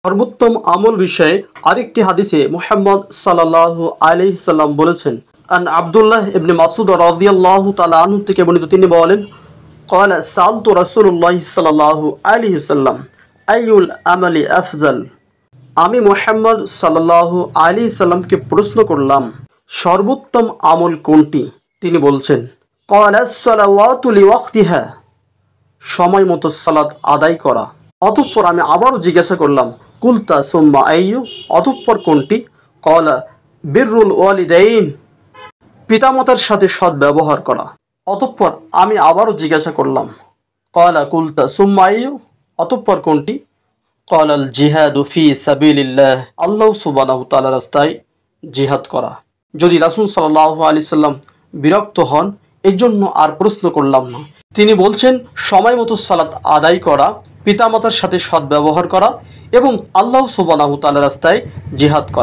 সর্বোত্তম আমল বিষয়ে আরেকটি হাদিসে মুহাম্মদ সাল্লাল্লাহু আলাইহি সাল্লাম বলেছেন, আন আব্দুল্লাহ ইবনে মাসউদ রাদিয়াল্লাহু তাআলা আনহু থেকে বর্ণিত, তিনি বলেন, ক্বালা সালতু রাসূলুল্লাহ সাল্লাল্লাহু আলাইহি সাল্লাম আইয়ুল আমালি আফজাল। আমি মুহাম্মদ সাল্লাল্লাহু আলাইহি সাল্লামকে প্রশ্ন করলাম, সর্বোত্তম আমল কোনটি? তিনি বলছেন, ক্বালাস সালাওয়াতু লিওয়াক্তিহা, সময় মতো সালাত আদায় করা। অতঃপর আমি আবারও জিজ্ঞাসা করলাম, কুলতা সুম্মা আইয়ু, অতঃপর কোনটি? ক্বালা বিররুল ওয়ালিদাইন, পিতামাতার সাথে সৎ ব্যবহার করা। অতঃপর আমি আবারও জিজ্ঞাসা করলাম, ক্বালা কুলতা সুম্মা আইয়ু, অতঃপর কোনটি? ক্বালাল জিহাদু ফি সাবিলিল্লাহ, আল্লাহ সুবহানাহু ওয়া তাআলার রাস্তায় জিহাদ করা। যদি রাসূল সাল্লাল্লাহু আলাইহি সাল্লাম বিরক্ত হন, এই জন্য আর প্রশ্ন করলাম না। তিনি বলছেন, সময় মতো সালাত আদায় করা, পিতামাতার সাথে সৎ ব্যবহার করা এবং আল্লাহ সুবহানাহু ওয়া তাআলার রাস্তায় জিহাদ করা।